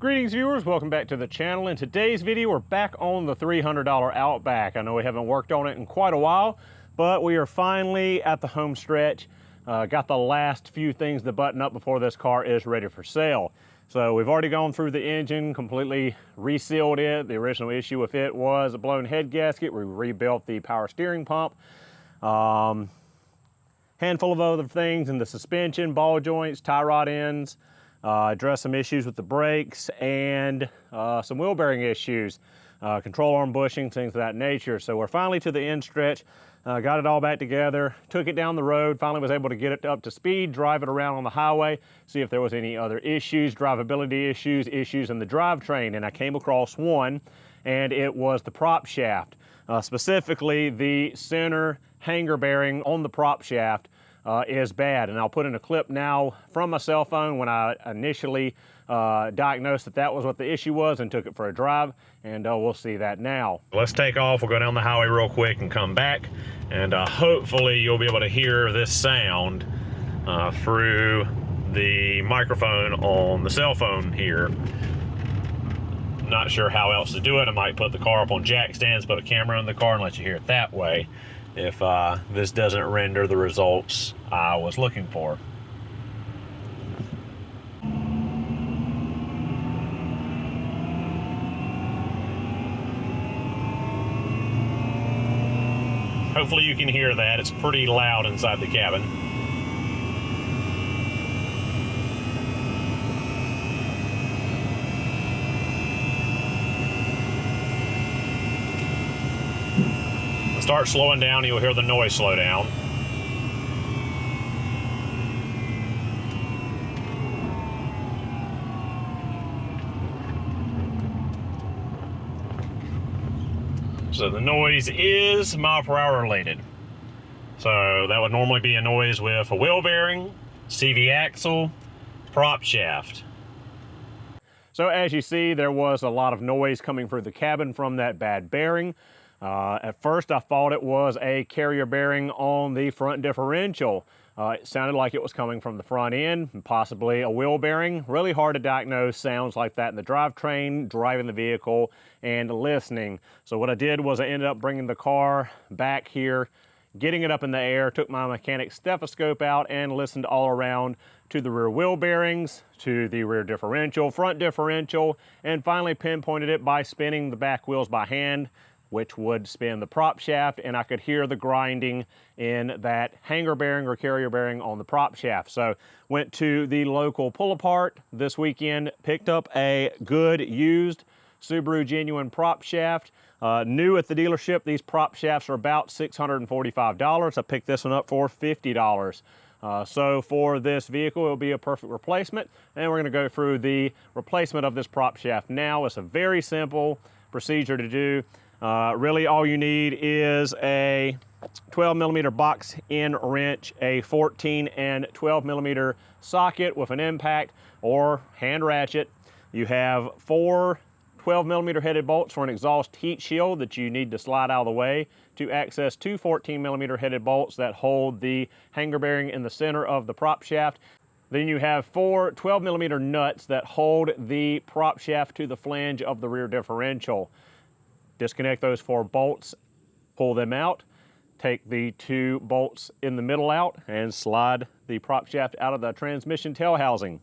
Greetings viewers, welcome back to the channel. In today's video, we're back on the $300 Outback. I know we haven't worked on it in quite a while, but we are finally at the home stretch. Got the last few things to button up before this car is ready for sale. So we've already gone through the engine, completely resealed it. The original issue with it was a blown head gasket. We rebuilt the power steering pump. Handful of other things in the suspension, ball joints, tie rod ends. Address some issues with the brakes and some wheel bearing issues, control arm bushing, things of that nature. So we're finally to the end stretch, got it all back together, took it down the road, finally was able to get it up to speed, drive it around on the highway, see if there was any other issues, drivability issues in the drivetrain. And I came across one, and it was the prop shaft, specifically the center hanger bearing on the prop shaft. Is bad, and I'll put in a clip now from my cell phone when I initially diagnosed that was what the issue was and took it for a drive, and we'll see that now. Let's take off. We'll go down the highway real quick and come back, and hopefully you'll be able to hear this sound through the microphone on the cell phone here. Not sure how else to do it. I might put the car up on jack stands, put a camera in the car, and let you hear it that way if this doesn't render the results I was looking for. Hopefully you can hear that. It's pretty loud inside the cabin. Start slowing down, you'll hear the noise slow down. So the noise is mile per hour related. So that would normally be a noise with a wheel bearing, CV axle, prop shaft. So as you see, there was a lot of noise coming through the cabin from that bad bearing. At first I thought it was a carrier bearing on the front differential. It sounded like it was coming from the front end, possibly a wheel bearing. Really hard to diagnose sounds like that in the drivetrain, driving the vehicle, and listening. So what I did was I ended up bringing the car back here, getting it up in the air, took my mechanic's stethoscope out and listened all around to the rear wheel bearings, to the rear differential, front differential, and finally pinpointed it by spinning the back wheels by hand, which would spin the prop shaft, and I could hear the grinding in that hanger bearing or carrier bearing on the prop shaft. So went to the local pull apart this weekend, picked up a good used Subaru genuine prop shaft. New at the dealership, these prop shafts are about $645. I picked this one up for $50. So for this vehicle, it'll be a perfect replacement, and we're gonna go through the replacement of this prop shaft now. It's a very simple procedure to do. Really all you need is a 12mm box end wrench, a 14 and 12mm socket with an impact or hand ratchet. You have 4 12mm headed bolts for an exhaust heat shield that you need to slide out of the way to access 2 14mm headed bolts that hold the hanger bearing in the center of the prop shaft. Then you have 4 12mm nuts that hold the prop shaft to the flange of the rear differential. Disconnect those 4 bolts, pull them out, take the 2 bolts in the middle out, and slide the prop shaft out of the transmission tail housing.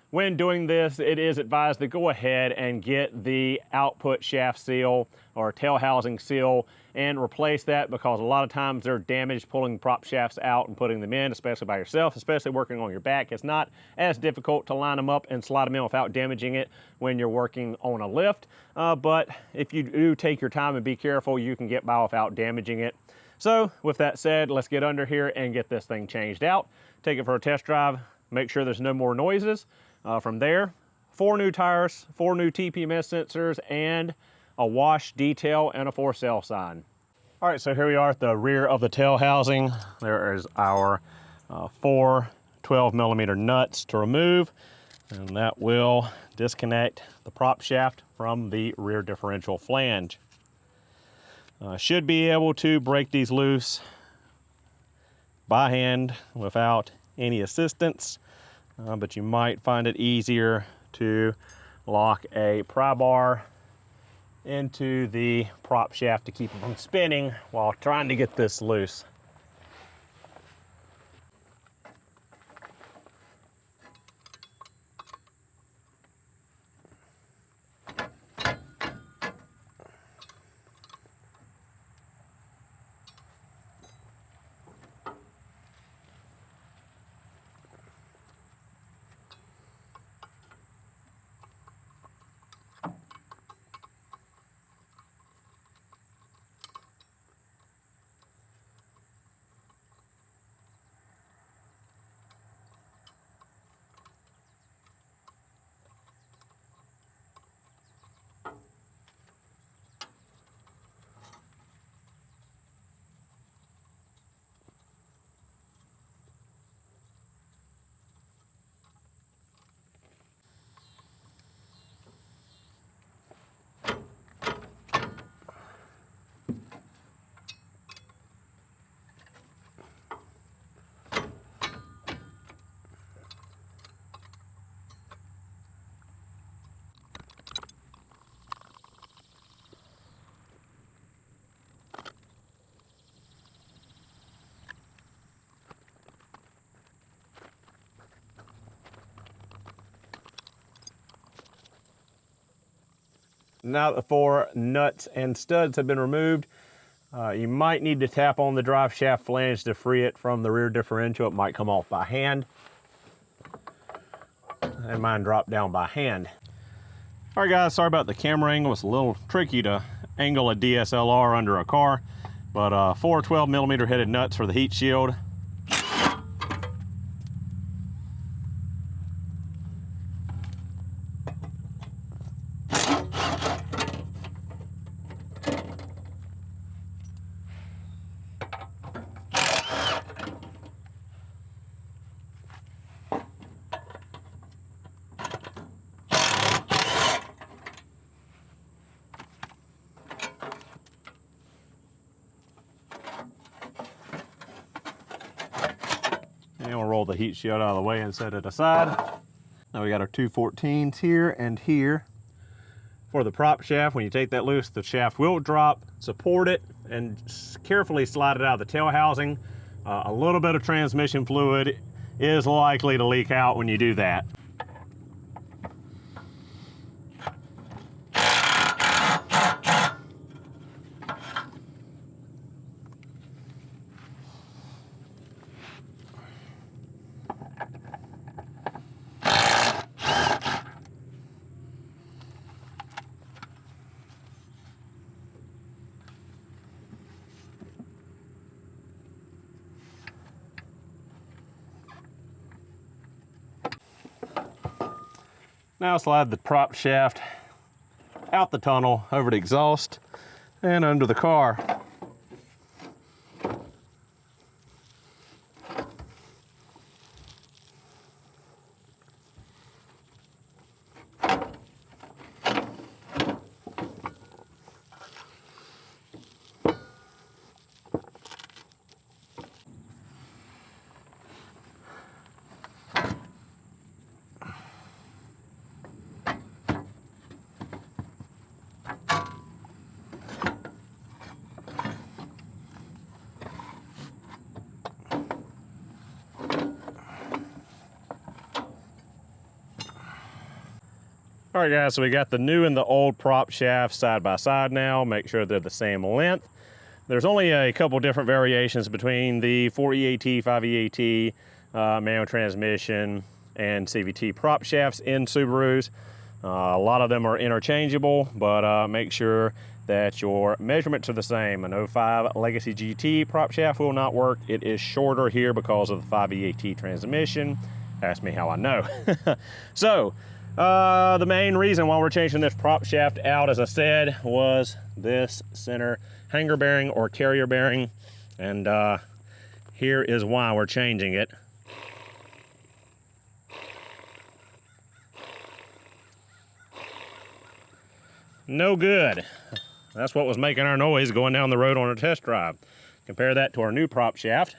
When doing this, it is advised to go ahead and get the output shaft seal or tail housing seal and replace that, because a lot of times they're damaged pulling prop shafts out and putting them in, especially by yourself, especially working on your back. It's not as difficult to line them up and slide them in without damaging it when you're working on a lift. But if you do take your time and be careful, you can get by without damaging it. So with that said, let's get under here and get this thing changed out. Take it for a test drive, make sure there's no more noises. From there, 4 new tires, 4 new TPMS sensors, and a wash detail and a for sale sign. All right, so here we are at the rear of the tail housing. There is our 4 12mm nuts to remove, and that will disconnect the prop shaft from the rear differential flange. Should be able to break these loose by hand without any assistance, but you might find it easier to lock a pry bar into the prop shaft to keep it from spinning while trying to get this loose. Now that the 4 nuts and studs have been removed, you might need to tap on the drive shaft flange to free it from the rear differential. It might come off by hand. And mine dropped down by hand. All right guys, sorry about the camera angle. It's a little tricky to angle a DSLR under a car, but 4 12mm headed nuts for the heat shield. And we'll roll the heat shield out of the way and set it aside. Now we got our 214s here and here. For the prop shaft, when you take that loose, the shaft will drop. Support it and carefully slide it out of the tail housing. A little bit of transmission fluid is likely to leak out when you do that. Now slide the prop shaft out the tunnel, over the exhaust, and under the car. All right guys, so we got the new and the old prop shaft side by side now. Make sure they're the same length. There's only a couple different variations between the 4EAT, 5EAT, manual transmission, and CVT prop shafts in Subarus. A lot of them are interchangeable, but make sure that your measurements are the same. An 05 Legacy GT prop shaft will not work. It is shorter here because of the 5EAT transmission. Ask me how I know. So, the main reason why we're changing this prop shaft out, as I said, was this center hanger bearing or carrier bearing. And here is why we're changing it. No good. That's what was making our noise going down the road on a test drive. Compare that to our new prop shaft.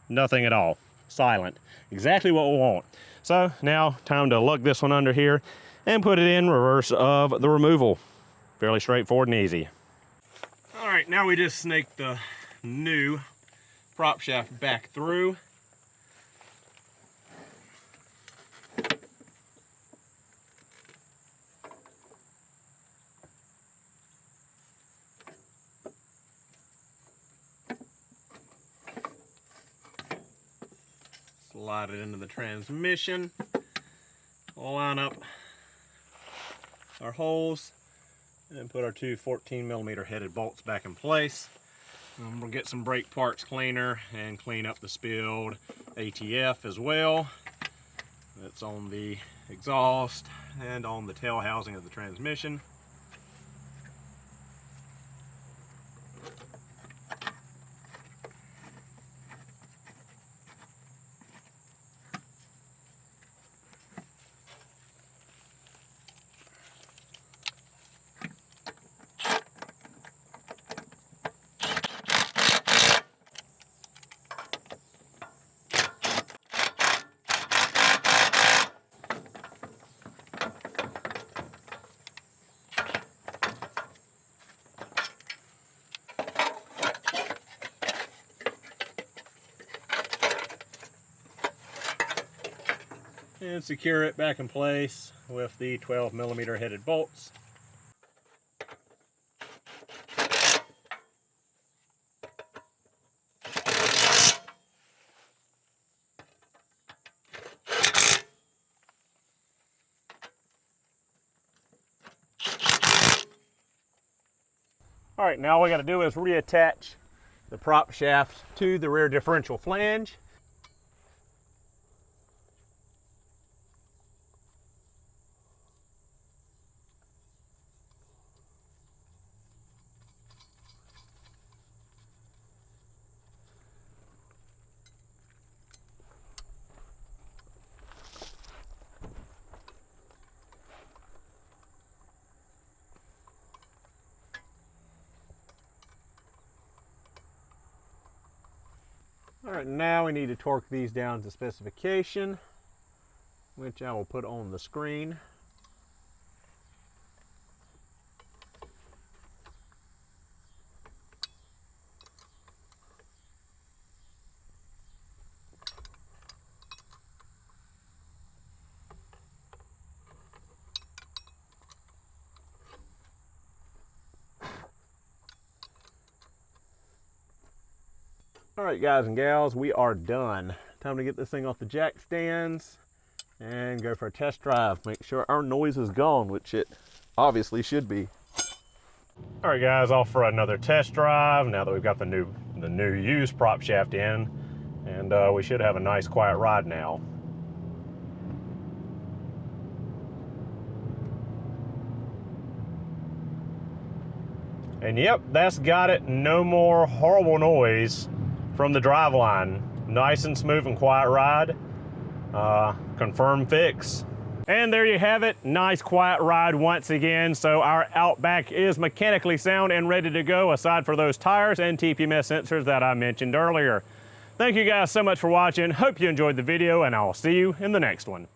Nothing at all. Silent. Exactly what we want. So now time to lug this one under here and put it in reverse of the removal. Fairly straightforward and easy. All right, now we just snake the new prop shaft back through. Slide it into the transmission. Line up our holes and put our two 14mm headed bolts back in place. We'll get some brake parts cleaner and clean up the spilled ATF as well. That's on the exhaust and on the tail housing of the transmission. And secure it back in place with the 12mm headed bolts. All right, now all we got to do is reattach the prop shaft to the rear differential flange. All right, now we need to torque these down to specification, which I will put on the screen. All right, guys and gals, we are done. Time to get this thing off the jack stands and go for a test drive. Make sure our noise is gone, which it obviously should be. All right, guys, off for another test drive. Now that we've got the new used prop shaft in, and we should have a nice quiet ride now. And yep, that's got it. No more horrible noise from the Driveline. Nice and smooth and quiet ride. Confirmed fix. And there you have it. Nice quiet ride once again. So our Outback is mechanically sound and ready to go, aside for those tires and TPMS sensors that I mentioned earlier. Thank you guys so much for watching. Hope you enjoyed the video, and I'll see you in the next one.